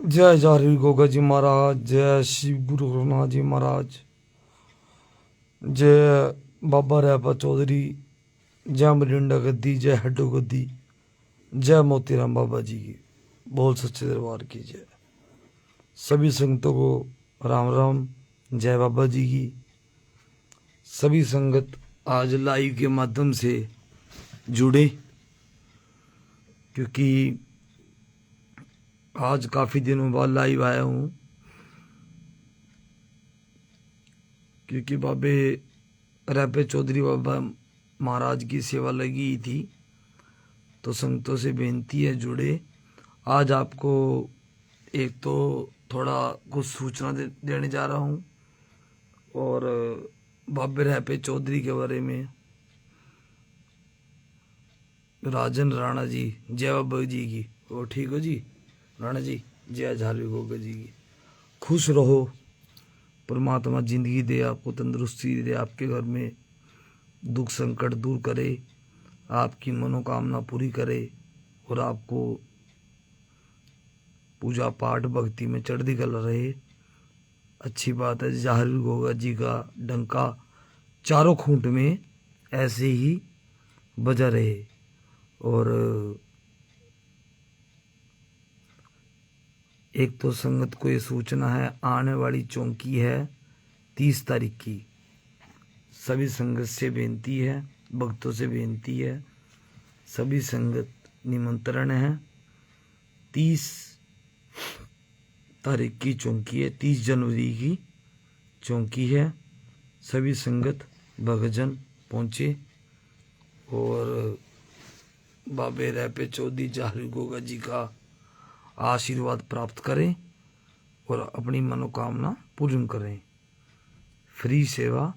जय जाहरी गोगा जी महाराज, जय शिव गुरु रघुनाथ जी महाराज, जय बाबा रैपा चौधरी, जय मरिंडा गद्दी, जय हड्डो गद्दी, जय मोतीराम बाबा जी की। बोल सच्चे दरबार की जय। सभी संगतों को राम राम, जय बाबा जी की। सभी संगत आज लाइव के माध्यम से जुड़े, क्योंकि आज काफ़ी दिनों बाद लाइव आया हूँ, क्योंकि बाबे रैपे चौधरी बाबा महाराज की सेवा लगी थी। तो संगतों से बेनती है जुड़े। आज आपको एक तो थोड़ा कुछ सूचना देने जा रहा हूँ, और बाबे रैपे चौधरी के बारे में। राजन राणा जी, जय बाबा जी की। वो ठीक हो जी राणा जी, जय झालवी गोगा जी की। खुश रहो, परमात्मा जिंदगी दे आपको, तंदुरुस्ती दे, आपके घर में दुख संकट दूर करे, आपकी मनोकामना पूरी करे, और आपको पूजा पाठ भक्ति में चढ़ती कला रहे। अच्छी बात है। झालवी गोगा जी का डंका चारों खूंट में ऐसे ही बजा रहे। और एक तो संगत को ये सूचना है, आने वाली चौकी है 30 तारीख की। सभी संगत से बेनती है, भक्तों से बेनती है, सभी संगत निमंत्रण है। 30 तारीख की चौकी है, 30 जनवरी की चौकी है। सभी संगत भक्तजन पहुँचे और बाबे रैपे चौधरी झालवी गोगा जी का आशीर्वाद प्राप्त करें और अपनी मनोकामना पूर्ण करें। फ्री सेवा,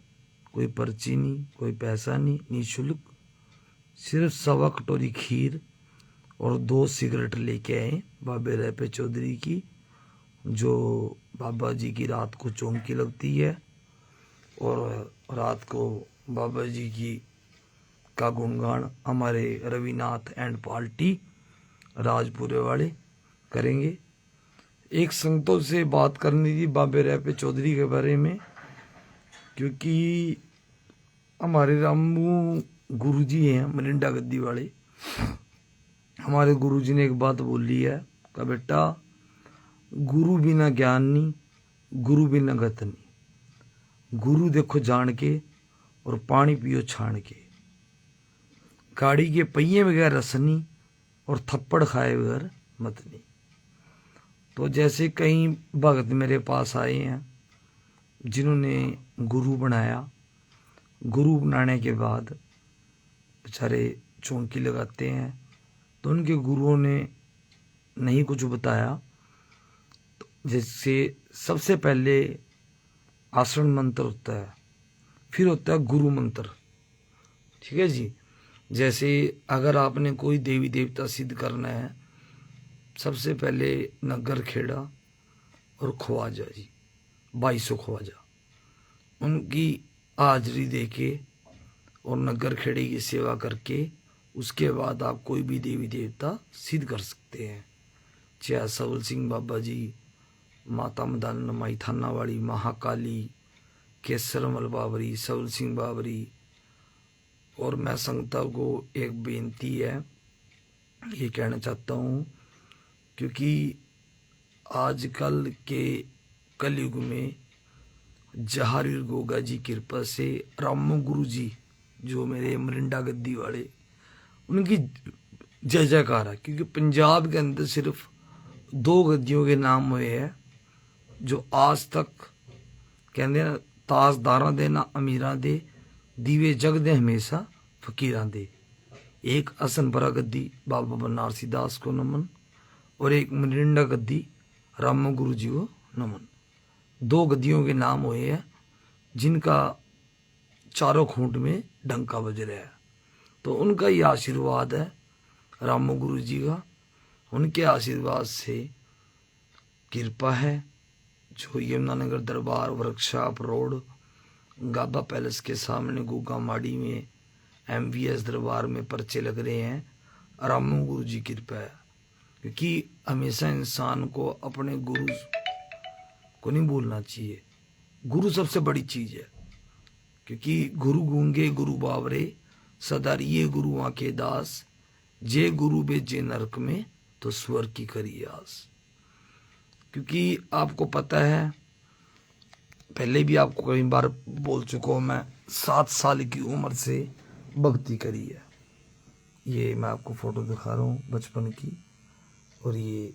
कोई पर्ची नहीं, कोई पैसा नहीं, निःशुल्क। सिर्फ 1.25 कटोरी खीर और 2 सिगरेट लेके आए बाबे रैपे चौधरी की, जो बाबा जी की रात को चौकी लगती है। और रात को बाबा जी की का गुणगान हमारे रविनाथ एंड पार्टी राजपुरे वाले करेंगे। एक संगतों से बात करनी थी बाबे रैपे चौधरी के बारे में, क्योंकि हमारे रामू गुरुजी हैं मरिंडा गद्दी वाले। हमारे गुरुजी ने एक बात बोली है कि बेटा, गुरु बिना ज्ञान नहीं, गुरु बिना गत नहीं। गुरु देखो जान के और पानी पियो छान के। गाड़ी के पहिए बगैर रस नहीं और थप्पड़ खाए बगैर मत नहीं। तो जैसे कई भगत मेरे पास आए हैं जिन्होंने गुरु बनाया, गुरु बनाने के बाद बेचारे चौकी लगाते हैं, तो उनके गुरुओं ने नहीं कुछ बताया। तो जैसे सबसे पहले आसन मंत्र होता है, फिर होता है गुरु मंत्र। ठीक है जी। जैसे अगर आपने कोई देवी देवता सिद्ध करना है, सबसे पहले नगर खेड़ा और ख्वाजा जी, 2200 ख्वाजा, उनकी हाजरी देके और नगर खेड़े की सेवा करके उसके बाद आप कोई भी देवी देवता सिद्ध कर सकते हैं। चाहे सबल सिंह बाबा जी, माता मदान माई थानावाड़ी, महाकाली, केसरमल बाबरी, सबल सिंह बाबरी। और मैं संगता को एक बेनती है, ये कहना चाहता हूँ, क्योंकि आजकल के कलयुग में झालवी गोगा जी कृपा से रामू गुरु जी, जो मेरे मरिंडा गद्दी वाले, उनकी जय जयकार है। क्योंकि पंजाब के अंदर सिर्फ 2 गद्दियों के नाम हुए हैं जो आज तक कहते हैं, ताजदारां दे ना अमीरां दे, दीवे जग दे हमेशा फकीरां दे। एक असनपरा गद्दी बाबा बनारसी दास को नमन, और एक मरिंडा गद्दी रामू गुरु जी को नमन। 2 गद्दियों के नाम हुए हैं जिनका चारों खूंट में डंका बज रहा है। तो उनका ही आशीर्वाद है, रामू गुरु जी का। उनके आशीर्वाद से कृपा है। जो यमुनानगर दरबार वर्कशॉप रोड गाबा पैलेस के सामने गोगा माड़ी में MVS दरबार में पर्चे लग रहे हैं, रामू गुरु जी कृपा है। क्योंकि हमेशा इंसान को अपने गुरु को नहीं भूलना चाहिए। गुरु सबसे बड़ी चीज है, क्योंकि गुरु गूंगे गुरु बावरे, सदा रिये गुरु आंके दास, जे गुरु बेजे नरक में तो स्वर्ग की करी आस। क्योंकि आपको पता है, पहले भी आपको कई बार बोल चुका हूं, मैं 7 साल की उम्र से भक्ति करी है। ये मैं आपको फोटो दिखा रहा हूँ बचपन की, और ये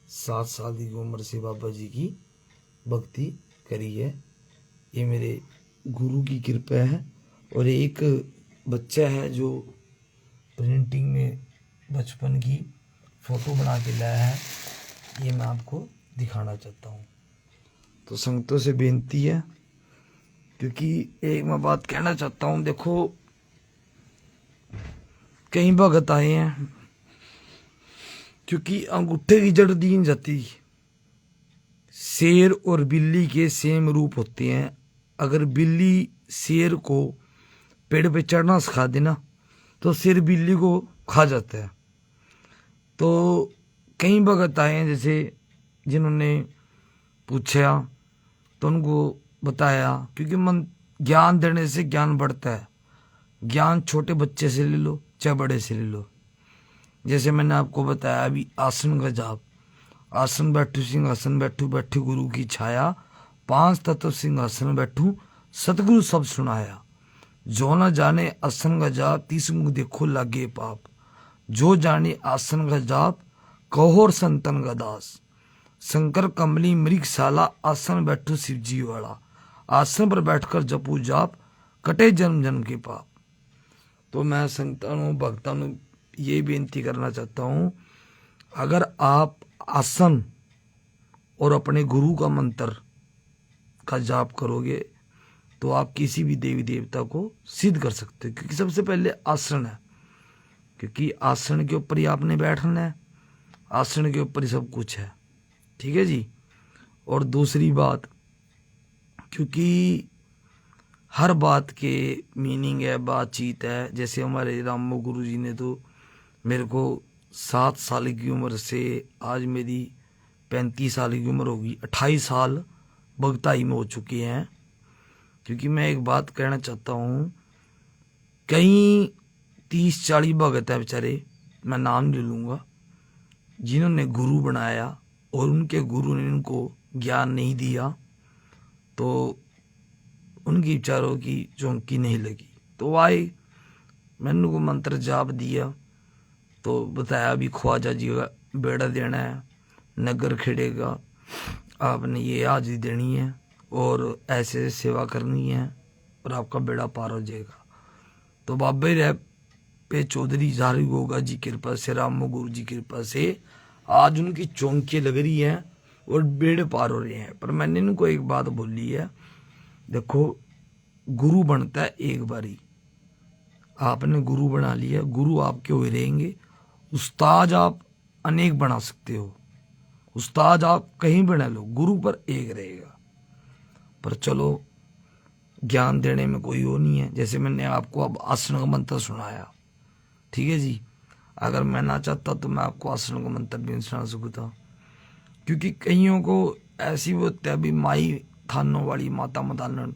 7 साल की उम्र से बाबा जी की भक्ति करी है। ये मेरे गुरु की कृपा है। और एक बच्चा है जो प्रिंटिंग में बचपन की फोटो बना के लाया है, ये मैं आपको दिखाना चाहता हूँ। तो संगतों से बेनती है, क्योंकि एक मैं बात कहना चाहता हूँ। देखो, कई भगत आए हैं, क्योंकि अंगूठे की जड़ दी नहीं जाती। शेर और बिल्ली के सेम रूप होते हैं। अगर बिल्ली शेर को पेड़ पे चढ़ना सिखा देना तो शेर बिल्ली को खा जाता है। तो कई भगत आए हैं, जैसे जिन्होंने पूछा तो उनको बताया, क्योंकि मन ज्ञान देने से ज्ञान बढ़ता है। ज्ञान छोटे बच्चे से ले लो चाहे बड़े से ले लो। जैसे मैंने आपको बताया अभी आसन का जाप, आसन बैठू सिंहासन बैठू, बैठू गुरु की छाया, 5 तत्व सिंहासन बैठू, सतगुरु सब सुनाया। जो न जाने आसन का जाप, 30 मुख देखो लागे पाप। जो जाने आसन का जाप, कहोर संतन का दास। शंकर कमली मृगशाला, आसन बैठू शिव जी वाला। आसन पर बैठकर जपू जाप, कटे जन्म जन्म के पाप। तो मैं संतानों भक्तों ये बेनती करना चाहता हूं, अगर आप आसन और अपने गुरु का मंत्र का जाप करोगे तो आप किसी भी देवी देवता को सिद्ध कर सकते हो। क्योंकि सबसे पहले आसन है, क्योंकि आसन के ऊपर ही आपने बैठना है, आसन के ऊपर ही सब कुछ है। ठीक है जी। और दूसरी बात, क्योंकि हर बात के मीनिंग है, बातचीत है। जैसे हमारे रामो गुरु जी ने तो मेरे को 7 साल की उम्र से आज मेरी 35 साल की उम्र होगी, 28 साल भक्ताई में हो चुके हैं। क्योंकि मैं एक बात कहना चाहता हूँ, कई 30-40 भगत है बेचारे, मैं नाम ले लूँगा, जिन्होंने गुरु बनाया और उनके गुरु ने उनको ज्ञान नहीं दिया, तो उनकी विचारों की चौंकी नहीं लगी। तो आए, मैंने उनको मंत्र जाप दिया, तो बताया भी ख्वाजा जी का बेड़ा देना है, नगर खेड़ेगा, आपने ये हाजिरी देनी है और ऐसे सेवा करनी है और आपका बेड़ा पार हो जाएगा। तो बाबे रह पे चौधरी झारी गोगा जी की कृपा से, रामो गुरु जी की कृपा से आज उनकी चौंकियाँ लग रही हैं और बेड़े पार हो रहे हैं। पर मैंने इनको एक बात बोली है, देखो गुरु बनता है एक बारी, आपने गुरु बना लिया, गुरु आपके हुए रहेंगे। उस्ताद आप अनेक बना सकते हो, उस्ताद आप कहीं बना लो, गुरु पर एक रहेगा। पर चलो, ज्ञान देने में कोई वो नहीं है। जैसे मैंने आपको अब आसन का मंत्र सुनाया, ठीक है जी, अगर मैं ना चाहता तो मैं आपको आसन का मंत्र भी सुना सकता। क्योंकि कईयों को ऐसी वो अभी माई थानों वाली माता मदानन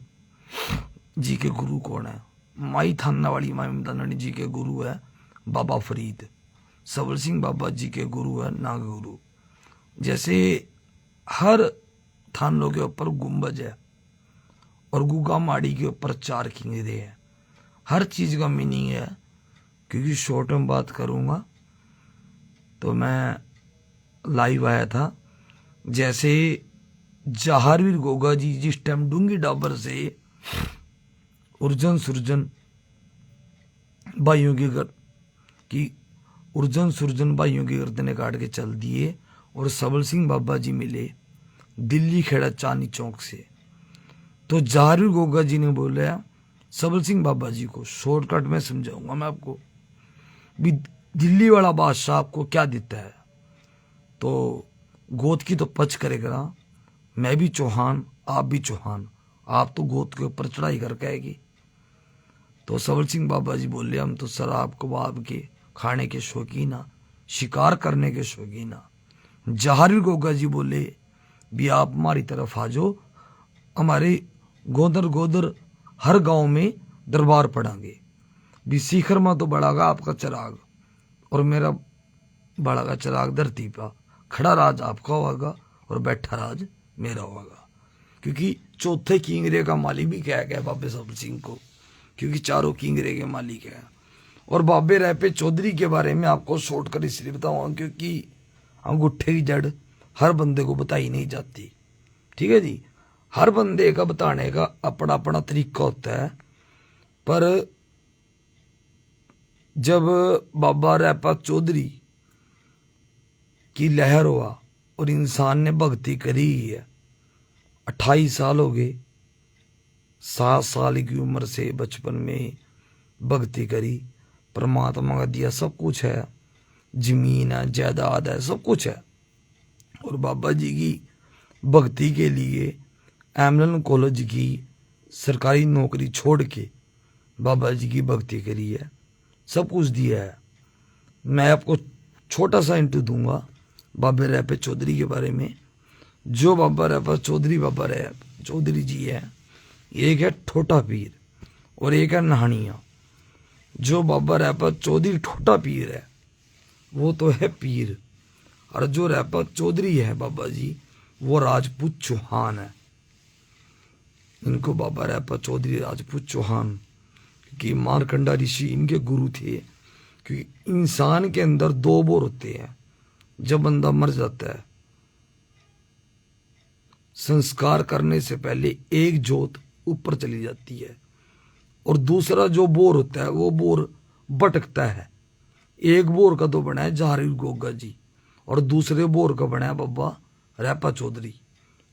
जी के गुरु कौन है? माई थाना वाली माई मदानन जी के गुरु है बाबा फरीद। सबल सिंह बाबा जी के गुरु है नाग गुरु। जैसे हर थानों के ऊपर गुंबज है और गुगा माड़ी के ऊपर 4 किंगरे हैं। हर चीज का मीनिंग है। क्योंकि शॉर्ट में बात करूंगा तो मैं लाइव आया था, जैसे जहारवीर गोगा जी जिस टाइम डूंगी डाबर से उर्जन सुरजन भाइयों की गर्दनें काट के चल दिए और सबल सिंह बाबा जी मिले दिल्ली खेड़ा चांदनी चौक से। तो जहारवीर गोगा जी ने बोला सबल सिंह बाबा जी को, शॉर्टकट में समझाऊंगा मैं आपको भी, दिल्ली वाला बादशाह आपको क्या देता है? तो गोद की तो पच करेगा, मैं भी चौहान आप भी चौहान, आप तो गोद के ऊपर चढ़ाई करके आएगी। तो सबल सिंह बाबा जी बोले हम तो शराब कबाब के खाने के शौकीन, शिकार करने के शौकीन। जहारीर गोगा जी बोले भी आप हमारी तरफ आ जाओ, हमारे गोदर गोदर हर गांव में दरबार पड़ांगे भी शिखर में तो बढ़ागा आपका चिराग और मेरा बढ़ागा चिराग धरती पर, खड़ा राज आपका होगा और बैठा राज मेरा होगा। क्योंकि चौथे किंगरे का मालिक भी कहा गया बाबे सबल सिंह को, क्योंकि चारों किंगरे के मालिक है। और बाबे रैपे चौधरी के बारे में आपको शॉर्ट कर इसलिए बताऊंगा क्योंकि अंगूठे की जड़ हर बंदे को बताई नहीं जाती। ठीक है जी, हर बंदे का बताने का अपना अपना तरीका होता है। पर जब बाबा रैपा चौधरी की लहर हुआ और इंसान ने भक्ति करी है, 28 साल हो गए, 7 साल की उम्र से बचपन में भक्ति करी, परमात्मा का दिया सब कुछ है, जमीन है, जायदाद है, सब कुछ है। और बाबा जी की भक्ति के लिए एमलन कॉलेज की सरकारी नौकरी छोड़ के बाबा जी की भक्ति करी है, सब कुछ दिया है। मैं आपको छोटा सा इंटरव्यू दूंगा बाबा रैपे चौधरी के बारे में। जो बाबा रैपा चौधरी बाबा रैप चौधरी जी है, एक है ठोटा पीर और एक है नहानिया। जो बाबा रैपा चौधरी ठोटा पीर है वो तो है पीर, और जो रैपा चौधरी है बाबा जी वो राजपूत चौहान है। इनको बाबा रैपा चौधरी राजपूत चौहान, क्योंकि मारकंडा ऋषि इनके गुरु थे। क्योंकि इंसान के अंदर 2 बोर होते हैं। जब बंदा मर जाता है, संस्कार करने से पहले एक जोत ऊपर चली जाती है और दूसरा जो बोर होता है वो बोर भटकता है। एक बोर का तो बना है जहारीर गोगा जी और दूसरे बोर का बना है बाबा रैपा चौधरी।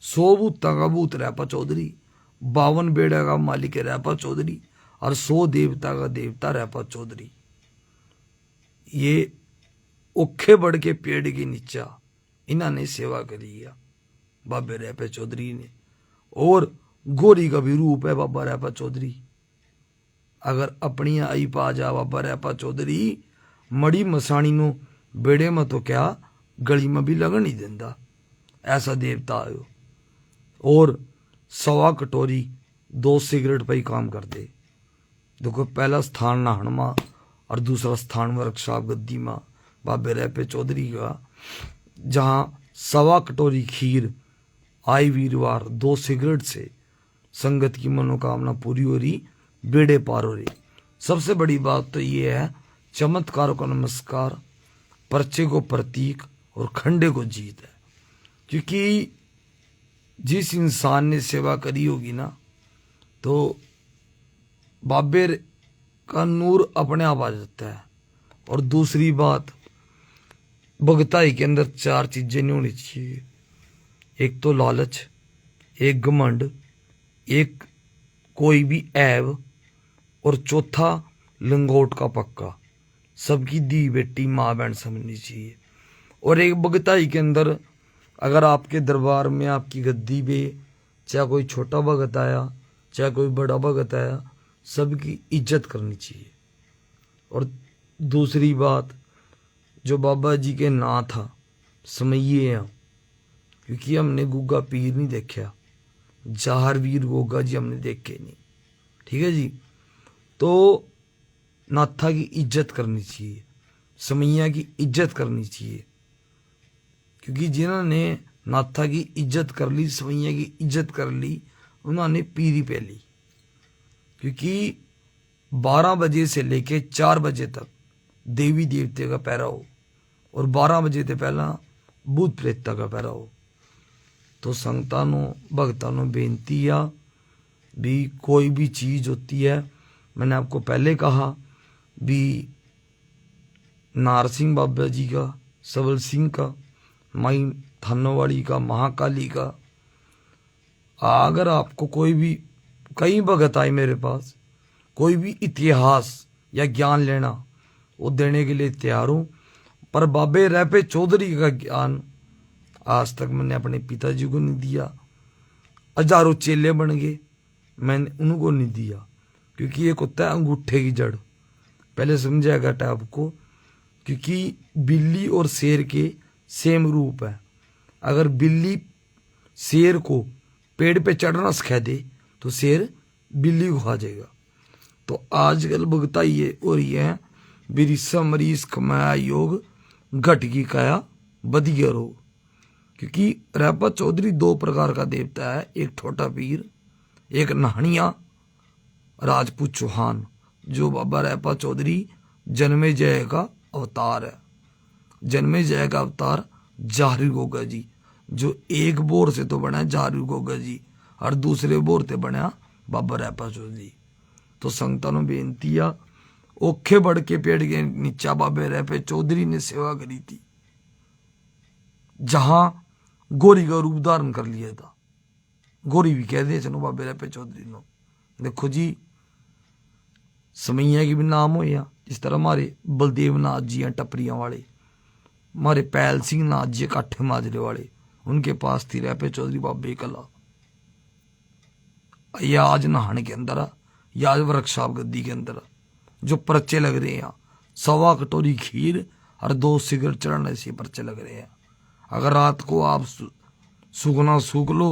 100 भूता का भूत रैपा चौधरी, 52 बेड़ा का मालिक है रैपा चौधरी और 100 देवता का देवता रैपा चौधरी। ये औखे बड़ के पेड़ के नीचा इन्होंने सेवा करी है बाबे रैपा चौधरी ने। और गोरी का भी रूप है बाबा रैपा चौधरी। अगर अपनी आई पा जा बाबा रैपा चौधरी, मड़ी मसाणी नो बेड़े में तो क्या गली में भी लगन नहीं देता, ऐसा देवता आयो। और 1.25 कटोरी 2 सिगरेट पर ही काम कर दे। देखो, पहला स्थान नाहन में और दूसरा स्थान वर्कशॉप गद्दी में बाबे रैपे चौधरी का, जहां 1.25 कटोरी खीर आई वीरवार 2 सिगरेट से संगत की मनोकामना पूरी हो रही, बेड़े पार हो रही। सबसे बड़ी बात तो ये है, चमत्कारों का नमस्कार, पर्चे को प्रतीक और खंडे को जीत है। क्योंकि जिस इंसान ने सेवा करी होगी ना, तो बाबे का नूर अपने आप आ जाता है। और दूसरी बात, भगताई के अंदर 4 चीजें नहीं होनी चाहिए। एक तो लालच, एक घमंड, एक कोई भी ऐब, और चौथा लंगोट का पक्का। सबकी दी बेटी माँ बहन समझनी चाहिए। और एक भगताई के अंदर अगर आपके दरबार में आपकी गद्दी पे चाहे कोई छोटा भगत आया चाहे कोई बड़ा भगत आया, सबकी इज्जत करनी चाहिए। और दूसरी बात, जो बाबा जी के ना था समझिए हैं, क्योंकि हमने गुग्गा पीर नहीं देखा, जहारवीर गोगा जी हमने देखे नहीं। ठीक है जी, तो नाथा की इज्जत करनी चाहिए, समैया की इज्जत करनी चाहिए। क्योंकि जिन्होंने नाथा की इज्जत कर ली, समैया की इज्जत कर ली, उन्होंने पीरी पे ली। क्योंकि 12 बजे से लेके 4 बजे तक देवी देवते का पहरा हो और 12 बजे से पहला भूत प्रेता का पहरा हो। तो संगतानों भगतानों बेनती आ भी कोई भी चीज होती है, मैंने आपको पहले कहा भी नारसिंह बाबा जी का, सबल सिंह का, माई थानोवाड़ी का, महाकाली का, अगर आपको कोई भी कई भगत आए मेरे पास, कोई भी इतिहास या ज्ञान लेना वो देने के लिए तैयार हूं। पर बाबे रैपे चौधरी का ज्ञान आज तक मैंने अपने पिताजी को नहीं दिया। हजारों चेले बन गए, मैंने उनको नहीं दिया। क्योंकि एक होता है अंगूठे की जड़, पहले समझाया गया आपको क्योंकि बिल्ली और शेर के सेम रूप है। अगर बिल्ली शेर को पेड़ पे चढ़ना सिखा दे तो शेर बिल्ली को खा जाएगा। तो आजकल भुगता ये हो रही है, बिरिसा मरीज कमाया योग, घट की काया बदिया रोग। क्योंकि रैपा चौधरी दो प्रकार का देवता है, एक छोटा पीर, एक नहनिया राजपूत चौहान। जो बाबा रैपा चौधरी जन्मेजय का अवतार है। जन्मेजय का अवतार जाहरी गोगा जी, जो एक बोर से तो बना जाहरी गोगा जी और दूसरे बोर से बना बाबा रैपा चौधरी। तो संगतानों बेनती आ, औखे बढ़ के पेड़ के नीचा बाबे रैपे चौधरी ने सेवा करी थी, जहां गोरी का रूप धारण कर लिया था। गोरी भी कह दे चलो बाबे रैपे चौधरी नो। देखो जी, समैया की भी नाम हो या इस तरह हमारे बलदेव नाथ जी हैं टपरियां वाले, हमारे पैल सिंह नाथ जी काठे माजरे वाले, उनके पास थी रैपे चौधरी बाबे कला। या आज नहाने के अंदर, या आज वर्कशॉप गद्दी के अंदर जो पर्चे लग रहे हैं, 1.25 कटोरी खीर और 2 सिगरेट चढ़ने से पर्चे लग रहे हैं। अगर रात को आप सूखना सूख लो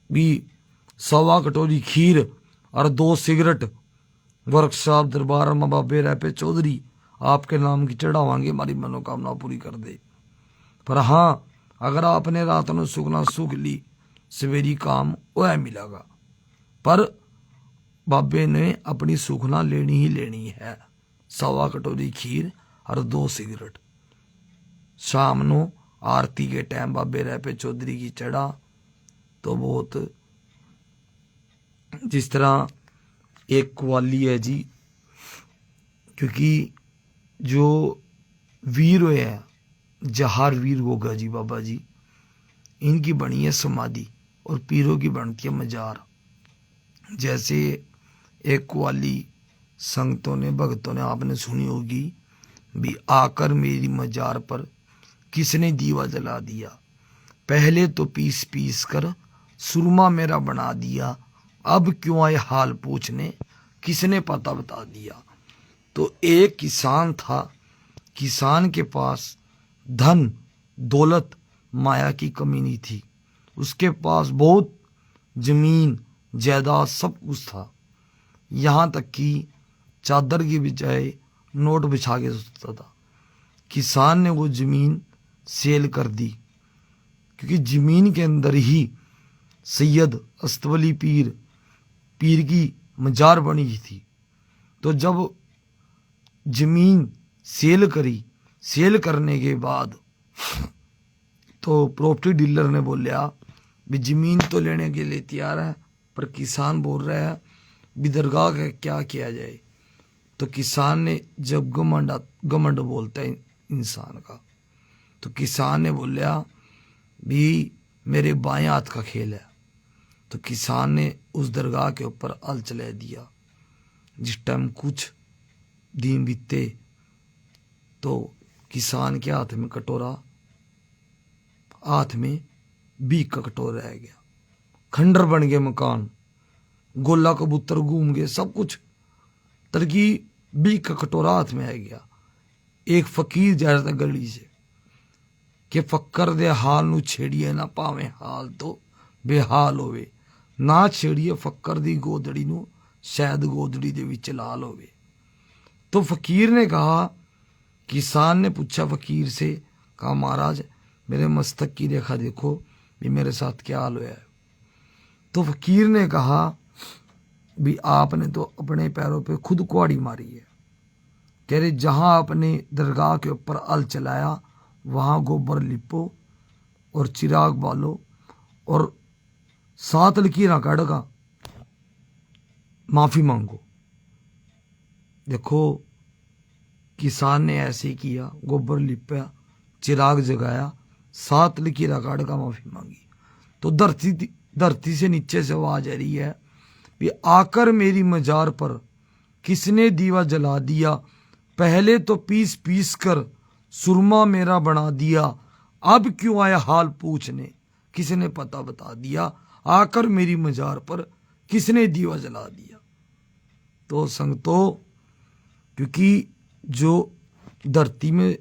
भी, 1.25 कटोरी खीर और 2 सिगरेट वर्कशॉप दरबार में बाबे रैपे चौधरी आपके नाम की चढ़ावांगे, हमारी मनोकामना पूरी कर दे। पर हाँ, अगर आपने रात में सूखना सूख ली, सवेरी काम वह मिलेगा। पर बाबे ने अपनी सूखना लेनी ही लेनी है। 1.25 कटोरी खीर और 2 सिगरेट शाम नो आरती के टाइम बाबे रैपे चौधरी की चढ़ा तो बहुत, जिस तरह एक कवाली है जी, क्योंकि जो वीर हुए हैं जहार वीर गोगा जी बाबा जी, इनकी बनी है समाधि और पीरों की बनती है मजार। जैसे एक कवाली संगतों ने भक्तों ने आपने सुनी होगी भी, आकर मेरी मजार पर किसने दीवा जला दिया, पहले तो पीस पीस कर सुरमा मेरा बना दिया, अब क्यों आए हाल पूछने, किसने पता बता दिया। तो एक किसान था, किसान के पास धन दौलत माया की कमी नहीं थी, उसके पास बहुत जमीन जायदाद सब कुछ था, यहाँ तक कि चादर की बजाय नोट बिछा के सोता था। किसान ने वो जमीन सेल कर दी, क्योंकि जमीन के अंदर ही सैयद अस्तवली पीर की मजार बनी थी। तो जब जमीन सेल करी, सेल करने के बाद तो प्रॉपर्टी डीलर ने बोलिया भी जमीन तो लेने के लिए तैयार है, पर किसान बोल रहा है भी दरगाह का क्या किया जाए। तो किसान ने, जब घमंड बोलता है इंसान का, तो किसान ने बोलिया भी मेरे बाएं हाथ का खेल है। तो किसान ने उस दरगाह के ऊपर हल चला दिया। जिस टाइम कुछ दिन बीते तो किसान के हाथ में कटोरा, हाथ में बीक का कटोरा रह गया, खंडर बन गए मकान, गोला कबूतर घूम गए, सब कुछ तरकी बीक का कटोरा हाथ में आ गया। एक फकीर जा रहा था गली से कि फक्कर दे हाल नू छेड़िए ना पावे हाल तो बेहाल होवे, ना छेड़िए फक्कर दी गोदड़ी नू शायद गोदड़ी दे विच लाल होवे। तो फकीर ने कहा, किसान ने पूछा फकीर से, कहा महाराज मेरे मस्तक की रेखा देखो भी मेरे साथ क्या हाल हुआ है। तो फकीर ने कहा भी आपने तो अपने पैरों पे खुद कुहाड़ी मारी है। कह रहे जहां आपने दरगाह के ऊपर हल चलाया वहां गोबर लिपो और चिराग बालो और 7 लकीरां काटगा माफी मांगो। देखो किसान ने ऐसे किया, गोबर लिपया, चिराग जगाया, 7 लकीरां काटगा माफी मांगी। तो धरती से नीचे से आवाज आ रही है कि आकर मेरी मजार पर किसने दीवा जला दिया, पहले तो पीस पीस कर सुरमा मेरा बना दिया, अब क्यों आया हाल पूछने, किसने पता बता दिया, आकर मेरी मजार पर किसने दीवा जला दिया। तो संगतो, क्योंकि जो धरती में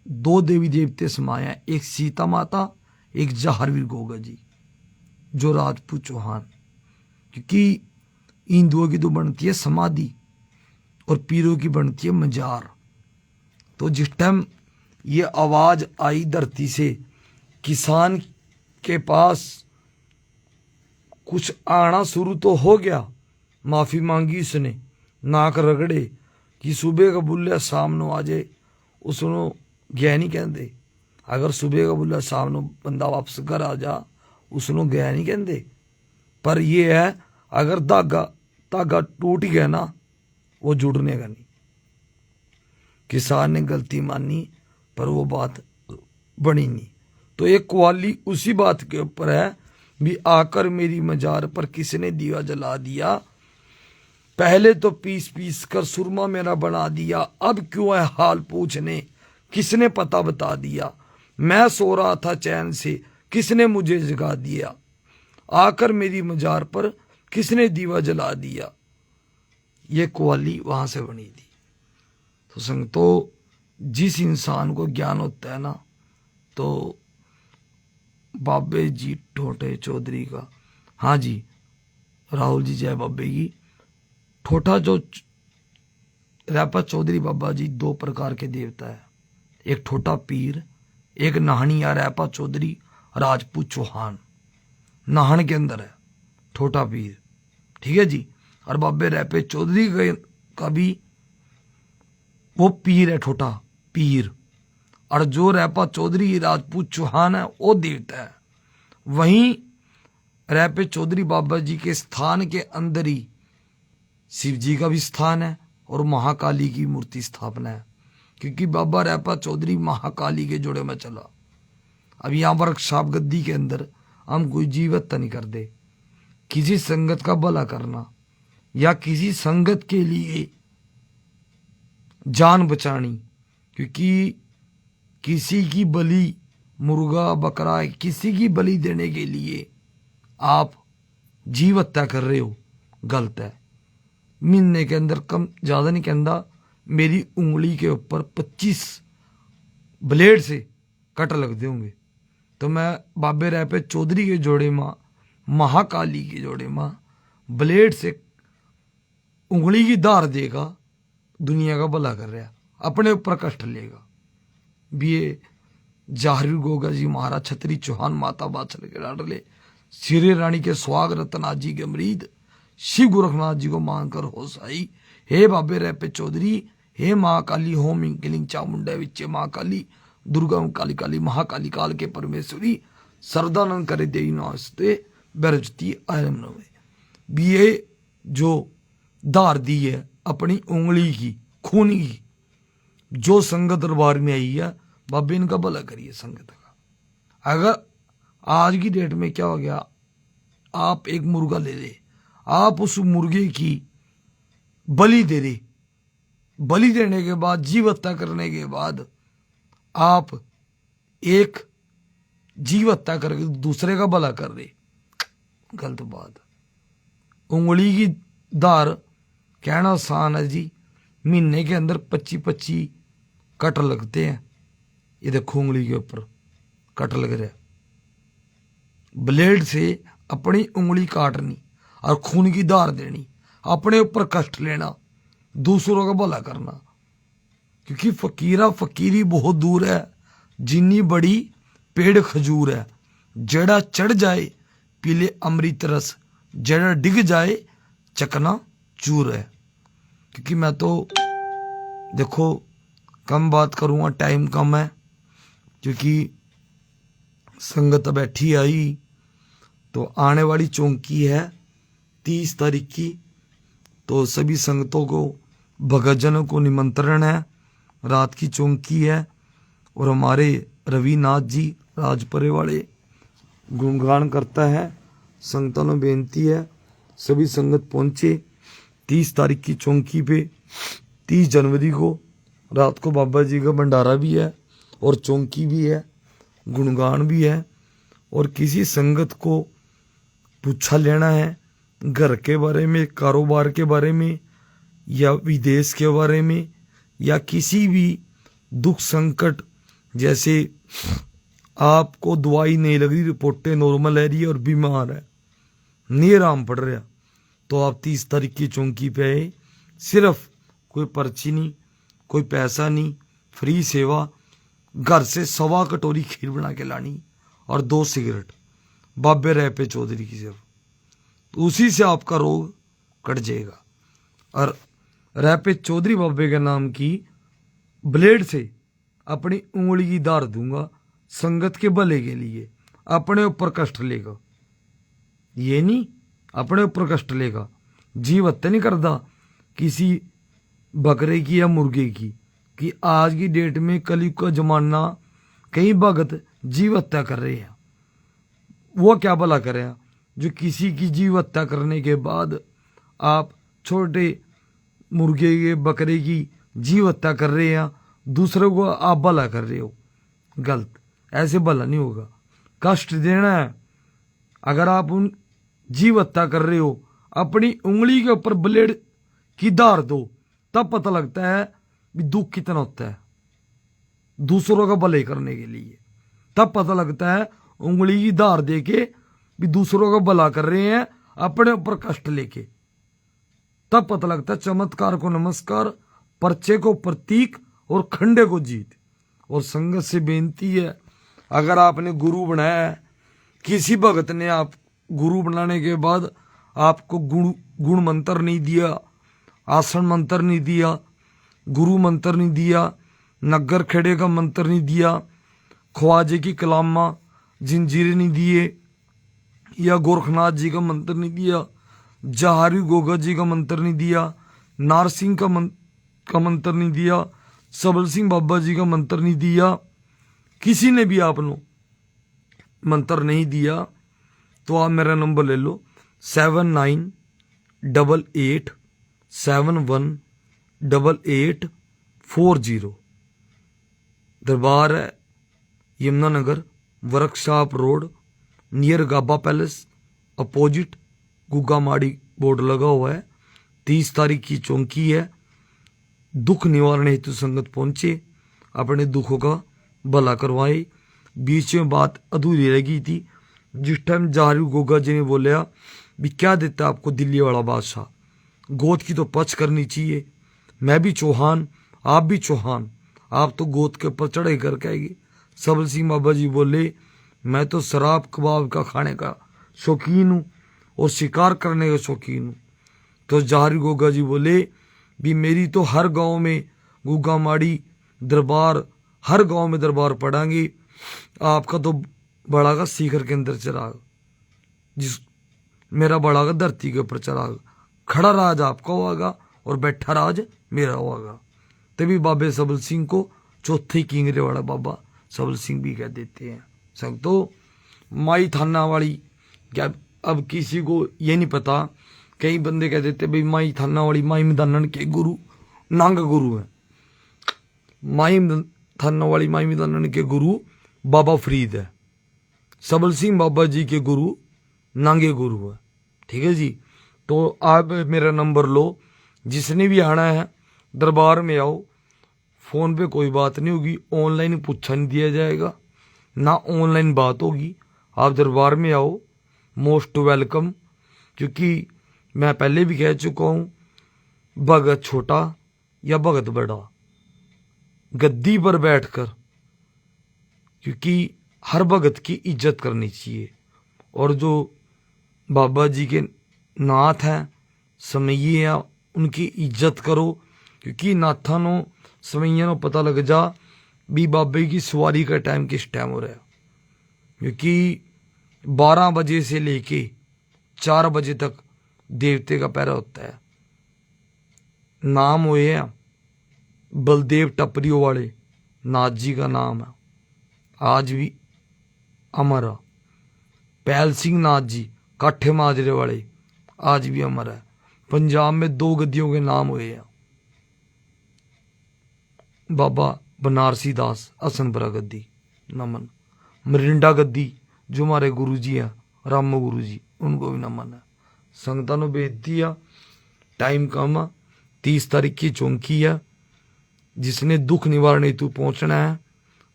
2 देवी देवते समाये हैं, एक सीता माता, एक जहारवीर गोगा जी, जो राजपूत चौहान। क्योंकि हिंदुओं की तो बनती है समाधि और पीरों की बनती है मजार। तो जिस टाइम ये आवाज आई धरती से, किसान के पास कुछ आना शुरू तो हो गया। माफी मांगी उसने, नाक रगड़े कि सुबह का बुल्ला शाम नो आ जाए, उसनो गया नहीं कहते। अगर सुबह का बुल्ला शाम नो बंदा वापस घर आ जा, उसनो गया नहीं कहते। पर ये है, अगर धागा टूट गया ना, वो जुड़ने का नहीं। किसान ने गलती मानी पर वो बात बनी नहीं। तो एक कव्वाली उसी बात के ऊपर है भी, आकर मेरी मजार पर किसने दिया जला दिया, पहले तो पीस पीस कर सुरमा मेरा बना दिया, अब क्यों है हाल पूछने, किसने पता बता दिया, मैं सो रहा था चैन से, किसने मुझे जगा दिया, आकर मेरी मजार पर किसने दीवा जला दिया। ये कव्वाली वहां से बनी थी। तो संगतो, जिस इंसान को ज्ञान होता है ना, तो बाबे जी ठोटे चौधरी का, हाँ जी राहुल जी जय बाबे की, ठोठा जो रैपा चौधरी बाबा जी 2 प्रकार के देवता है, एक ठोठा पीर, एक नाहनी या रैपा चौधरी राजपूत चौहान। नाहन के अंदर है ठोठा पीर, ठीक है जी। और बाबे रैपे चौधरी का भी वो पीर है, ठोठा पीर। और जो रैपा चौधरी राजपूत चौहान है वो देवता है। वहीं रैपे चौधरी बाबा जी के स्थान के अंदर ही शिव जी का भी स्थान है और महाकाली की मूर्ति स्थापना है। क्योंकि बाबा रैपा चौधरी महाकाली के जोड़े में चला। अब यहाँ वर्कशॉप गद्दी के अंदर हम कोई जीवत नहीं कर दे, किसी संगत का भला करना या किसी संगत के लिए जान बचानी। क्योंकि किसी की बलि, मुर्गा बकरा, किसी की बलि देने के लिए आप जीव हत्या कर रहे हो, गलत है। महीने के अंदर, कम ज्यादा नहीं कहता, मेरी उंगली के ऊपर 25 ब्लेड से कट लगते होंगे। तो मैं बाबे रैपे चौधरी के जोड़े माँ, महाकाली के जोड़े माँ ब्लेड से उंगली की धार देगा, दुनिया का भला कर रहा, अपने ऊपर कष्ट लेगा। ये जहारवीर गोगा जी महाराज छतरी चौहान माता बादशाह के लाडले सिरे रानी के स्वाग रतनाथ जी के मरीद शिव गोरखनाथ जी को मांगकर हो साई। हे बाबे रैपे चौधरी, हे महाकाली, होम इंकलिंग चामुंडा विच्चे महाकाली, दुर्गा काली काली महाकाली काल के परमेश्वरी, सरदानंद करे देवी नमस्ते बरजती आयम नवे। भी ये जो धार दी है अपनी उंगली की, खून की, जो संगत दरबार में आई है, बाबे इनका भला करिए संगत का। अगर आज की डेट में क्या हो गया, आप एक मुर्गा ले ले, आप उस मुर्गे की बलि दे दे, बलि देने के बाद, जीव हत्या करने के बाद आप एक जीव हत्या करके दूसरे का भला कर रहे, गलत बात। उंगली की धार कहना आसान है जी, महीने के अंदर 25-25 कट लगते हैं। ये देखो उंगली के ऊपर कट लग रहा है। ब्लेड से अपनी उंगली काटनी और खून की धार देनी, अपने ऊपर कष्ट लेना, दूसरों का भला करना। क्योंकि फकीरा फकीरी बहुत दूर है, जिन्नी बड़ी पेड़ खजूर है, जड़ा चढ़ जाए पीले अमृत रस, जड़ा डिग जाए चकना चूर है। क्योंकि मैं तो देखो कम बात करूंगा, टाइम कम है, क्योंकि संगत बैठी आई। तो आने वाली चौंकी है 30 तारीख की, तो सभी संगतों को, भगतजनों को निमंत्रण है। रात की चौंकी है और हमारे रविनाथ जी राजपरे वाले गुणगान करता है। संगतों में बेनती है सभी संगत पहुंचे 30 तारीख की चौंकी पे। 30 जनवरी को रात को बाबा जी का भंडारा भी है और चौंकी भी है, गुणगान भी है। और किसी संगत को पूछा लेना है घर के बारे में, कारोबार के बारे में, या विदेश के बारे में, या किसी भी दुख संकट, जैसे आपको दवाई नहीं लग रही, रिपोर्टें नॉर्मल है रही है और बीमार है, नहीं आराम पड़ रहा, तो आप 30 तारीख की चौकी पे आए। सिर्फ कोई पर्ची नहीं, कोई पैसा नहीं, फ्री सेवा। घर से 1.25 कटोरी खीर बना के लानी और 2 सिगरेट बाबे रैपे चौधरी की सिर्फ, तो उसी से आपका रोग कट जाएगा। और रैपे चौधरी बाबे के नाम की ब्लेड से अपनी उंगली की धार दूंगा, संगत के भले के लिए। अपने ऊपर कष्ट लेगा, ये नहीं अपने ऊपर कष्ट लेगा। जीव हत्या नहीं करता किसी बकरे की या मुर्गे की, कि आज की डेट में कलयुग का जमाना, कई भगत जीव हत्या कर रहे हैं। वो क्या भला करें जो किसी की जीव हत्या करने के बाद आप छोटे मुर्गे के बकरे की जीव हत्या कर रहे हैं, दूसरों को आप भला कर रहे हो। गलत, ऐसे भला नहीं होगा। कष्ट देना है। अगर आप उन जीव हत्या कर रहे हो, अपनी उंगली के ऊपर ब्लेड की धार दो, तब पता लगता है भी दुख कितना होता है दूसरों का भले करने के लिए। तब पता लगता है उंगली की धार दे के भी दूसरों का भला कर रहे हैं, अपने ऊपर कष्ट लेके। तब पता लगता है चमत्कार को नमस्कार, पर्चे को प्रतीक और खंडे को जीत। और संगत से बेनती है, अगर आपने गुरु बनाया है, किसी भगत ने आप गुरु बनाने के बाद आपको गुण मंत्र नहीं दिया, आसन मंत्र नहीं दिया, गुरु मंत्र नहीं दिया, नगर खेड़े का मंत्र नहीं दिया, ख्वाजे की कलामा जंजीरें नहीं दिए, या गोरखनाथ जी का मंत्र नहीं दिया, जहारी गोगा जी का मंत्र नहीं दिया, नारसिंह का मंत्र नहीं दिया, सबल सिंह बाबा जी का मंत्र नहीं दिया, किसी ने भी आपको मंत्र नहीं दिया, तो आप मेरा नंबर ले लो 7988718840। दरबार है यमुनानगर, वर्कशॉप रोड, नियर गाबा पैलेस, अपोजिट गुग्गा माड़ी बोर्ड लगा हुआ है। 30 तारीख की चौकी है। दुख निवारण हेतु संगत पहुंचे, अपने दुखों का भला करवाए। बीच में बात अधूरी रह गई थी, जिस टाइम जहारू गोगा जी ने बोला भी क्या देता आपको दिल्ली वाला बादशाह, गोद की तो पच करनी चाहिए। मैं भी चौहान, आप भी चौहान, आप तो गोद के ऊपर चढ़ाई करके आएगी। सबल सिंह बाबा जी बोले मैं तो शराब कबाब का खाने का शौकीन हूँ और शिकार करने का शौकीन हूँ। तो जहारी गोगा जी बोले भी मेरी तो हर गांव में गुग्गा माड़ी दरबार, हर गांव में दरबार पड़ांगे। आपका तो बड़ा का सीकर के अंदर चिराग, जिस मेरा बड़ा का धरती के ऊपर चिराग, खड़ा राज आपका होगा और बैठा राज मेरा होगा। तभी बाबे सबल सिंह को चौथे किंगरे वाला बाबा सबल सिंह भी कह देते हैं। संगतो माई थाना वाली, क्या अब किसी को ये नहीं पता, कई बंदे कह देते भाई माई थाना वाली माई मैदानन के गुरु नांग गुरु है। माई थाना वाली माई मैदानन के गुरु बाबा फरीद है, सबल सिंह बाबा जी के गुरु नांगे गुरु है। ठीक है जी, तो आप मेरा नंबर लो, जिसने भी आना है दरबार में आओ। फोन पे कोई बात नहीं होगी, ऑनलाइन पूछा नहीं दिया जाएगा, ना ऑनलाइन बात होगी। आप दरबार में आओ, मोस्ट वेलकम। क्योंकि मैं पहले भी कह चुका हूँ, भगत छोटा या भगत बड़ा, गद्दी पर बैठकर, क्योंकि हर भगत की इज्जत करनी चाहिए। और जो बाबा जी के नाथ हैं, समैये हैं, उनकी इज्जत करो। क्योंकि नाथा नो समैया नो पता लग जा भी बाबे की सवारी का टाइम किस टाइम हो रहा है। क्योंकि 12 बजे से लेके 4 बजे तक देवते का पहरा होता है। नाम हुए हैं बलदेव टपरियों वाले नाथ जी का नाम है, आज भी अमर है। पैल सिंह नाथ जी काठे माजरे वाले आज भी अमर है। पंजाब में 2 गद्दियों के नाम हुए हैं, बाबा बनारसी दास हसनपुरा गद्दी नमन, मरिंडा गद्दी जो हमारे गुरु जी हैं रामो गुरु जी, उनको भी नमन है। संगतां नूं बेनती आ, टाइम कम आ, 30 तारीख की चौकी है। जिसने दुख निवारण हेतु पहुंचना है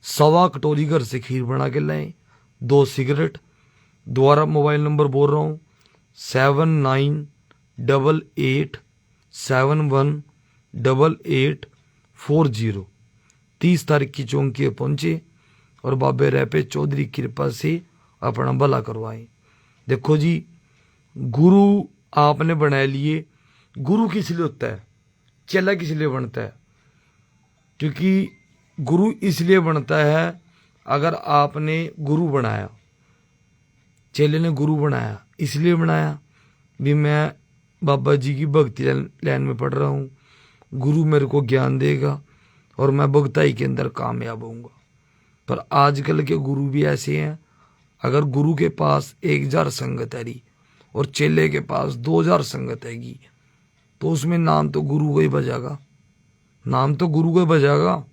1.25 कटोरी घर से खीर बना के लाएं, 2 सिगरेट। दोबारा मोबाइल नंबर बोल रहा हूँ 7988718840। 30 तारीख की चौंकी पहुंचे और बाबे रैपे चौधरी की कृपा से अपना भला करवाएं। देखो जी, गुरु आपने बना लिए। गुरु किस लिए होता है, चेला किस लिए बनता है? क्योंकि गुरु इसलिए बनता है, अगर आपने गुरु बनाया, चेले ने गुरु बनाया, इसलिए बनाया भी मैं बाबा जी की भक्ति लाइन में पढ़ रहा हूँ, गुरु मेरे को ज्ञान देगा और मैं भक्ताई के अंदर कामयाब होऊंगा। पर आजकल के गुरु भी ऐसे हैं, अगर गुरु के पास 1000 संगत है और चेले के पास 2000 संगत हैगी, तो उसमें नाम तो गुरु का ही बजागा, नाम तो गुरु का ही बजागा।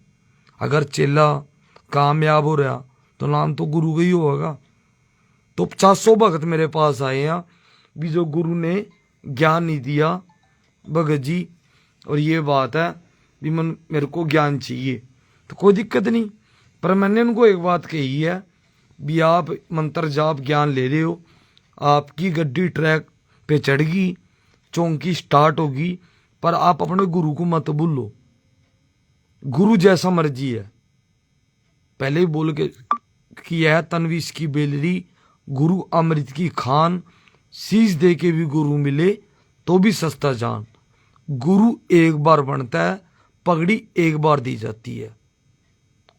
अगर चेला कामयाब हो रहा तो नाम तो गुरु का ही होगा। तो 400 भगत मेरे पास आए हैं भी जो गुरु ने ज्ञान नहीं दिया भगत जी, और ये बात है भी मेरे को ज्ञान चाहिए, तो कोई दिक्कत नहीं। पर मैंने उनको एक बात कही है भी आप मंत्र जाप ज्ञान ले रहे हो, आपकी गड्डी ट्रैक पे चढ़गी, चौंकी स्टार्ट होगी, पर आप अपने गुरु को मत भूलो। गुरु जैसा मर्जी है, पहले ही बोल के किया है, तनवीस की बेलरी गुरु अमृत की खान, शीश दे के भी गुरु मिले तो भी सस्ता जान। गुरु एक बार बनता है, पगड़ी एक बार दी जाती है।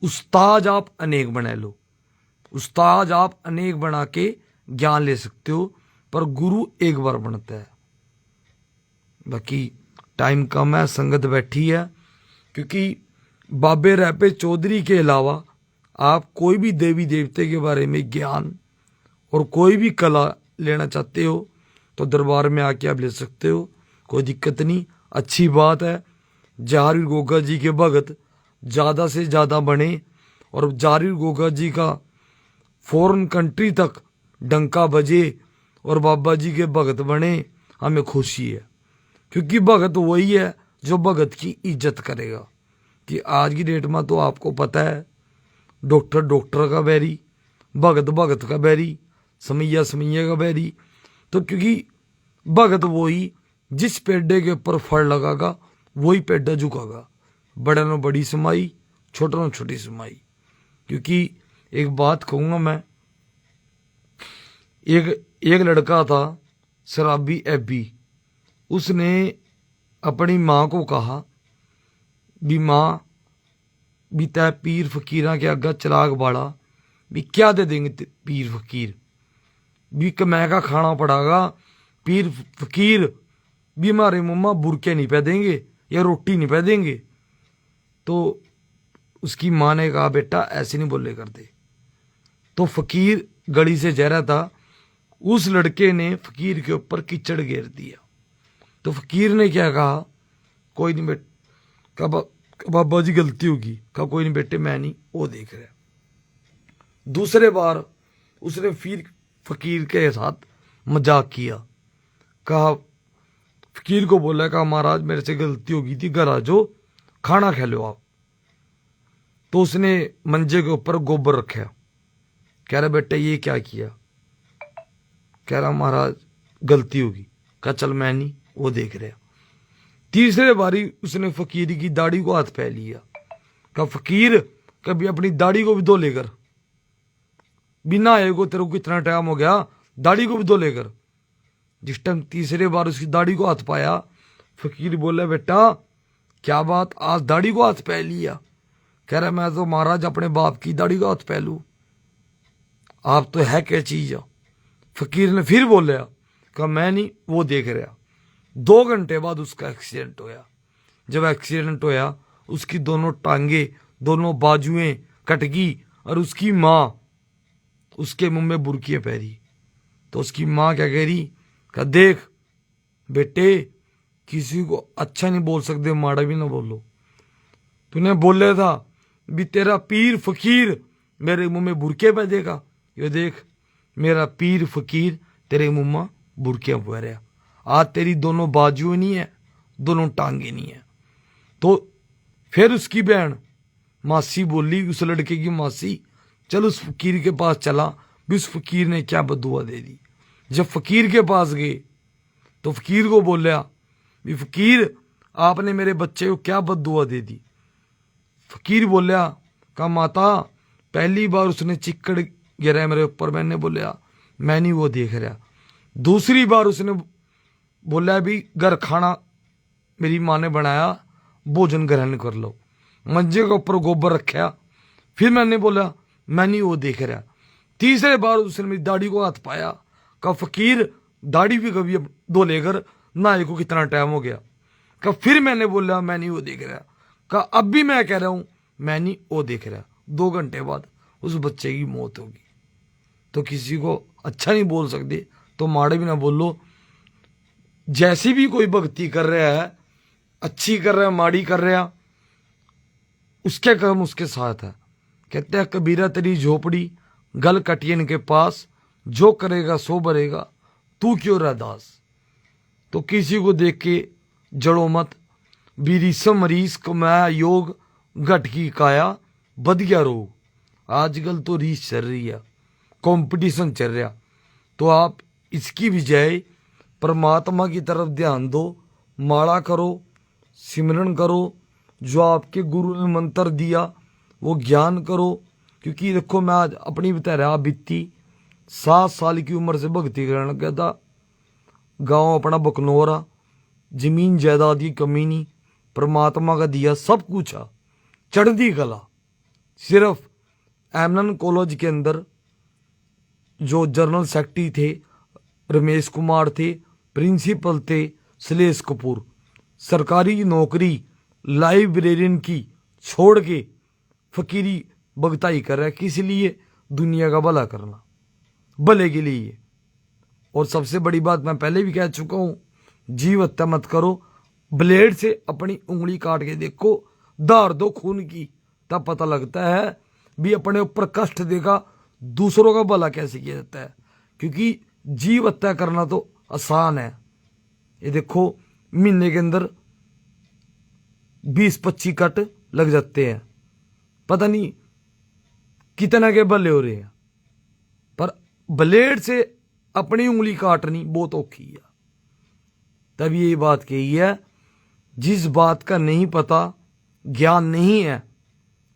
उस्ताद आप अनेक बना लो, उस्ताद आप अनेक बना के ज्ञान ले सकते हो, पर गुरु एक बार बनता है। बाकी टाइम कम है, संगत बैठी है, क्योंकि बाबे रैपे चौधरी के अलावा आप कोई भी देवी देवते के बारे में ज्ञान और कोई भी कला लेना चाहते हो तो दरबार में आके आप ले सकते हो, कोई दिक्कत नहीं। अच्छी बात है, जहावीर गोगा जी के भगत ज़्यादा से ज़्यादा बने और जहावीर गोगा जी का फॉरेन कंट्री तक डंका बजे और बाबा जी के भगत बने, हमें खुशी है। क्योंकि भगत वही है जो भगत की इज्जत करेगा। कि आज की डेट में तो आपको पता है, डॉक्टर डॉक्टर का बैरी, भगत भगत का बैरी, समैया समैया का बैरी। तो क्योंकि भगत वही जिस पेड्डे के ऊपर फल लगागा वही पेड्डा झुकागा, बड़ा न बड़ी समाई, छोटा न छोटी समाई। क्योंकि एक बात कहूँगा मैं, एक लड़का था शराबी एबी, उसने अपनी माँ को कहा भी माँ भी तय पीर फकीर के आगे चराग बाड़ा भी क्या दे देंगे पीर फकीर भी कमै का खाना पड़ागा, पीर फकीर भी हमारे मम्मा बुरके नहीं पै देंगे या रोटी नहीं पै देंगे। तो उसकी माँ ने कहा बेटा ऐसे नहीं बोले करते। तो फकीर गली से जा रहा था, उस लड़के ने फकीर के ऊपर कीचड़ घेर दिया। तो फकीर ने क्या कहा, कोई नहीं बेटा, बाबा जी गलती होगी, कहा कोई नहीं बेटे मैं नहीं, वो देख रहा। दूसरे बार उसने फिर फकीर के साथ मजाक किया, कहा फकीर को बोला, कहा महाराज मेरे से गलती होगी थी, घर आ जाओ खाना खा लो आप। तो उसने मंजे के ऊपर गोबर रखा, कह रहा बेटा ये क्या किया, कह रहा महाराज गलती होगी, कहा चल मैं नहीं, वो देख रहा। तीसरे बारी उसने फकीर की दाढ़ी को हाथ पै लिया, कहा फकीर कभी अपनी दाढ़ी को भी धो लेकर, बिना आए को तेरे को कितना टाइम हो गया, दाढ़ी को भी धो लेकर। जिस टाइम तीसरे बार उसकी दाढ़ी को हाथ पाया, फकीर बोला बेटा क्या बात आज दाढ़ी को हाथ पै लिया, कह रहा मैं तो महाराज अपने बाप की दाढ़ी को हाथ पै लूं, आप तो है क्या चीज। फकीर ने फिर बोला, कहा मैं नहीं, वो देख रहा। 2 घंटे बाद उसका एक्सीडेंट होया। जब एक्सीडेंट होया उसकी दोनों टांगे दोनों बाजुएं कट गई और उसकी माँ उसके मुंह में बुरकियां पहरी। तो उसकी माँ क्या कह रही, कहा देख बेटे किसी को अच्छा नहीं बोल सकते, माड़ा भी ना बोलो, तूने बोले था भी तेरा पीर फकीर मेरे मुंह में बुरके पह देगा, ये देख मेरा पीर फकीर तेरे मुंह में बुरकियां पह रहा, आज तेरी दोनों बाजुएं नहीं है, दोनों टांगे नहीं है। तो फिर उसकी बहन मासी बोली, उस लड़के की मासी, चल उस फकीर के पास चला भी उस फकीर ने क्या बदुआ दे दी। जब फकीर के पास गए तो फकीर को बोला भी फकीर आपने मेरे बच्चे को क्या बदुआ दे दी। फकीर बोला कहा माता पहली बार उसने चिक्कड़ गिरा मेरे ऊपर, मैंने बोला मैं नहीं वो देख रहा। दूसरी बार उसने बोला भी घर खाना मेरी माँ ने बनाया, भोजन ग्रहण कर लो, मंजे के ऊपर गोबर रखा, फिर मैंने बोला मैं नहीं वो देख रहा। तीसरे बार उसने मेरी दाढ़ी को हाथ पाया, कहा फकीर दाढ़ी भी कभी अब धो लेकर, नहाए को कितना टाइम हो गया। कहा फिर मैंने बोला मैं नहीं वो देख रहा। कहा अब भी मैं कह रहा हूं मैं नहीं वो देख रहा। 2 घंटे बाद उस बच्चे की मौत होगी। तो किसी को अच्छा नहीं बोल सकते तो माड़े भी ना बोलो। जैसी भी कोई भक्ति कर रहा है, अच्छी कर रहा है माड़ी कर रहा, उसके कर्म उसके साथ है। कहते हैं कबीरा तेरी झोपड़ी गल कटियन के पास, जो करेगा सो भरेगा तू क्यों रह दास। तो किसी को देख के जड़ो मत, बीरीसम मरीज कमाया योग, घट की काया बद गया रोग। आजकल तो रीस चल रही है, कंपटीशन चल रहा, तो आप इसकी बजाय परमात्मा की तरफ ध्यान दो, माला करो, सिमरन करो, जो आपके गुरु ने मंत्र दिया वो ज्ञान करो। क्योंकि देखो मैं आज अपनी बता रहा, बीती 7 साल की उम्र से भक्ति करने लगा था। गांव अपना बकनौरा, जमीन जायदाद की कमी नहीं, परमात्मा का दिया सब कुछ है, चढ़ती कला। सिर्फ एमएन कॉलेज के अंदर जो जनरल सेक्रेटरी थे रमेश कुमार थे, प्रिंसिपल थे शैलेश कपूर, सरकारी नौकरी लाइब्रेरियन की छोड़ के फकीरी भगताई कर रहा है। किस लिए? दुनिया का भला करना, भले के लिए। और सबसे बड़ी बात मैं पहले भी कह चुका हूं, जीव हत्या मत करो। ब्लेड से अपनी उंगली काट के देखो, धार दो खून की, तब पता लगता है भी अपने ऊपर कष्ट देगा दूसरों का भला कैसे किया जाता है। क्योंकि जीव हत्या करना तो आसान है। ये देखो महीने के अंदर 20-25 कट लग जाते हैं, पता नहीं कितना के भले हो रहे हैं, पर ब्लेड से अपनी उंगली काटनी बहुत औखी है। तब ये बात कही है, जिस बात का नहीं पता, ज्ञान नहीं है,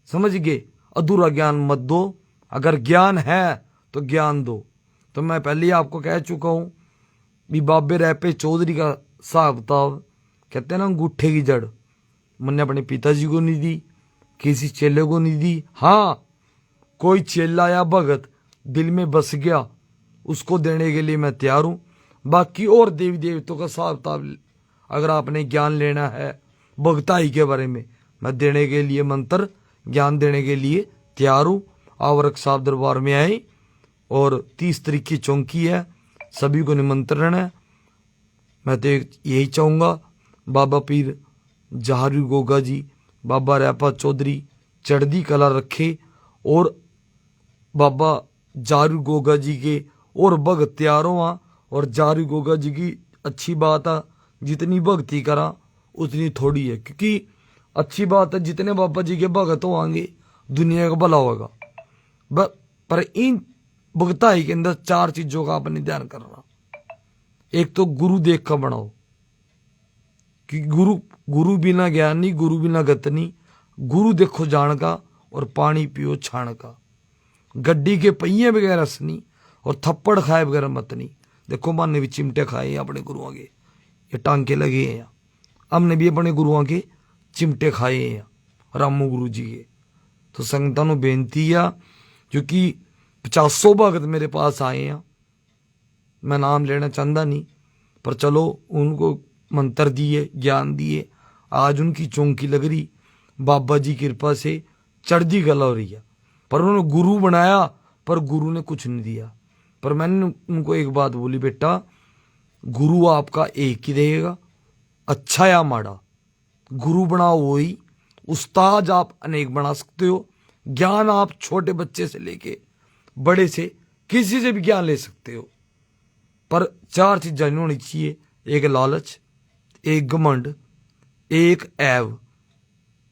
समझ गए, अधूरा ज्ञान मत दो। अगर ज्ञान है तो ज्ञान दो। तो मैं पहले ही आपको कह चुका हूं भी बाबे रैपे चौधरी का हिसाब किताब, कहते हैं ना अंगूठे की जड़, मैंने अपने पिताजी को नहीं दी, किसी चेले को नहीं दी। हाँ, कोई चेला या भगत दिल में बस गया, उसको देने के लिए मैं तैयार हूं। बाकी और देवी देवताओं का हिसाब किताब अगर आपने ज्ञान लेना है भगताई के बारे में, मैं देने के लिए मंत्र ज्ञान देने के लिए तैयार हूं। आवरक साहब दरबार में आए और 30 तारीख की चौकी है, सभी को निमंत्रण है। मैं तो यही चाहूँगा बाबा पीर जहारू गोगा जी, बाबा रैपा चौधरी चढ़दी कला रखे, और बाबा जारू गोगा जी के और भगत तैयार हुआ। और जारू गोगा जी की अच्छी बात है, जितनी भक्ति करा उतनी थोड़ी है। क्योंकि अच्छी बात है जितने बाबा जी के भगत होंगे दुनिया का भला होगा। पर इन भगताई के अंदर 4 चीजों का आपने ध्यान करना। एक तो गुरु देख कर बनाओ, कि गुरु बिना ज्ञान नहीं, गुरु बिना गत नहीं। गुरु देखो जान का, और पानी पियो छाण का। गड्डी के पहिए बगैर रस नहीं, और थप्पड़ खाए बगैर मत नहीं। देखो माने भी चिमटे खाए हैं अपने गुरुओं के, ये टांके लगे हैं, हमने भी अपने गुरुओं के चिमटे खाए हैं, रामू गुरु जी के। तो संगतां नूं बेनती आ, क्योंकि 50 भगत मेरे पास आए हैं, मैं नाम लेना चाहता नहीं, पर चलो उनको मंत्र दिए, ज्ञान दिए, आज उनकी चौंकी लग रही, बाबा जी की कृपा से चढ़ती कला हो रही है। पर उन्होंने गुरु बनाया, पर गुरु ने कुछ नहीं दिया। पर मैंने उनको एक बात बोली, बेटा गुरु आपका एक ही रहेगा, अच्छा या माड़ा। गुरु बनाओ वही, उस्ताद आप अनेक बना सकते हो। ज्ञान आप छोटे बच्चे से लेके बड़े से किसी से भी ज्ञान ले सकते हो। पर 4 चीजें नहीं होनी चाहिए, एक लालच, एक घमंड, एक ऐब।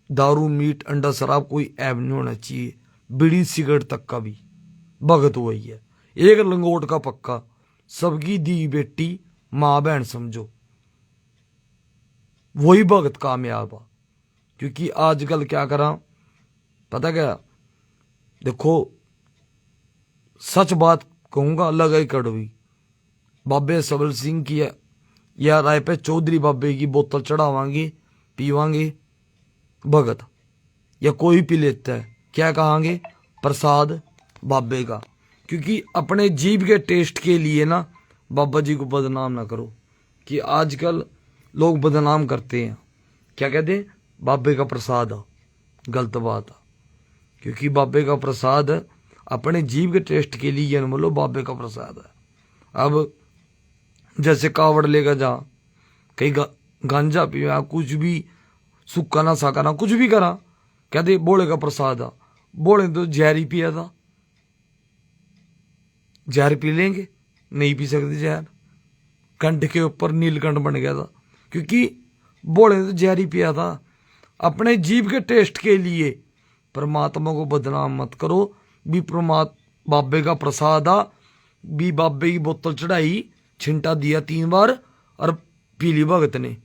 दारू मीट अंडा शराब कोई ऐब नहीं होना चाहिए, बीड़ी सिगरेट तक का भी। भगत वही है, एक लंगोट का पक्का, सबकी दी बेटी माँ बहन समझो, वही भगत कामयाब है। क्योंकि आजकल क्या करा पता क्या, देखो सच बात कहूंगा, अलग ही कड़वी, बाबे सबल सिंह की या राय पे चौधरी बाबे की बोतल चढ़ावांगे, पीवांगे भगत, या कोई पी लेता है, क्या कहांगे प्रसाद बाबे का। क्योंकि अपने जीभ के टेस्ट के लिए ना बाबा जी को बदनाम ना करो, कि आजकल लोग बदनाम करते हैं, क्या कहते हैं बाबे का प्रसाद है, गलत बात है। क्योंकि बाबे का प्रसाद अपने जीभ के टेस्ट के लिए न बोलो, बाबे का प्रसाद है। अब जैसे कावड़ लेगा जा, कहीं गांजा पिया, कुछ भी सुक्का ना साका ना कुछ भी करा, कहते बोले का प्रसाद आ, बोले तो जहर ही पिया था, जहर पी लेंगे, नहीं पी सकते जहर, कंठ के ऊपर नीलकंठ बन गया था, क्योंकि बोले तो जहर ही पिया था। अपने जीभ के टेस्ट के लिए परमात्मा को बदनाम मत करो। भी बाबे का प्रसाद आ, भी बाबे की बोतल चढ़ाई, छिंटा दिया 3 बार और पीली भगत ने,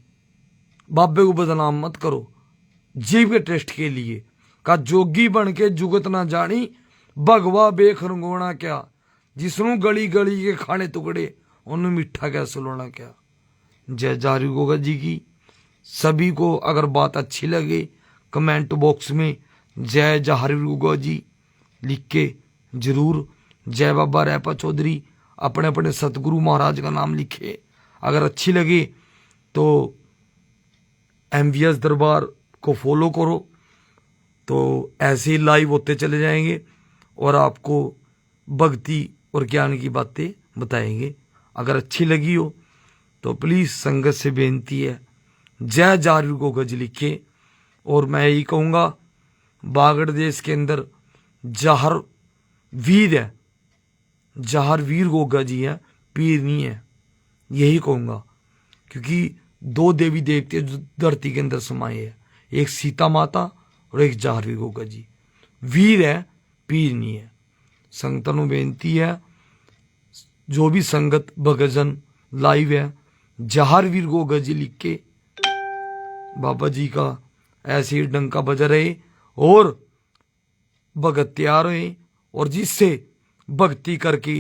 बाबे को बदनाम मत करो जीव के टेस्ट के लिए। का जोगी बन के जुगत ना जानी, भगवा बेखरंगोना क्या, जिसनों गली गली के खाने टुकड़े, उन्हें मिठा क्या सुलोना क्या। जय जारी गोगा जी की। सभी को अगर बात अच्छी लगे कमेंट बॉक्स में जय जहारी गोगा जी लिख के जरूर, जय बाबा रैपा चौधरी अपने अपने सतगुरु महाराज का नाम लिखे। अगर अच्छी लगे तो MVS दरबार को फॉलो करो, तो ऐसे ही लाइव होते चले जाएंगे और आपको भक्ति और ज्ञान की बातें बताएंगे। अगर अच्छी लगी हो तो प्लीज़ संगत से बेनती है जय जारी को गज लिखे। और मैं यही कहूँगा, बागड़ देश के अंदर जहर वीर है, जहर वीर गोगा जी है, पीर नहीं है, यही कहूँगा। क्योंकि 2 देवी देवते जो धरती के अंदर समाये हैं, एक सीता माता और एक जहर वीर गोगा जी, वीर है पीर नहीं है। संगतों बेनती है, जो भी संगत भगतजन लाइव है जहर वीर गोगा जी लिख के बाबा जी का ऐसे ही डंका बजा रहे और भगत तैयार हुए, और जिससे भक्ति करके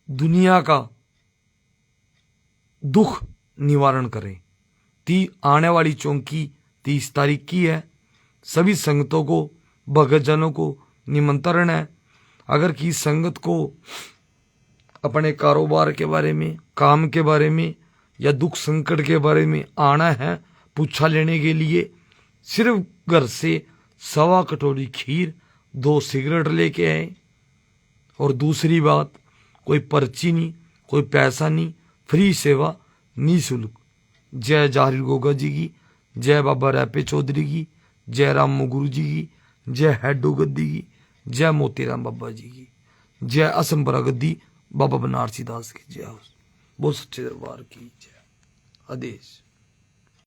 दुनिया का दुख निवारण करें। आने वाली चौकी 30 तारीख की है। सभी संगतों को भगतजनों को निमंत्रण है। अगर किसी संगत को अपने कारोबार के बारे में, काम के बारे में या दुख संकट के बारे में आना है पूछा लेने के लिए, सिर्फ घर से 1.25 कटोरी खीर 2 सिगरेट लेके आए। और दूसरी बात, कोई पर्ची नहीं, कोई पैसा नहीं, फ्री सेवा निःशुल्क। जय जाहिर गोगा जी की, जय बाबा रैपे चौधरी की, जय राम गुरु जी की, जय हैडो गद्दी की, जय मोतीराम बाबा जी की, जय असंबरा गद्दी बाबा बनारसी दास की जय, बहुत सच्चे दरबार की जय। आदेश।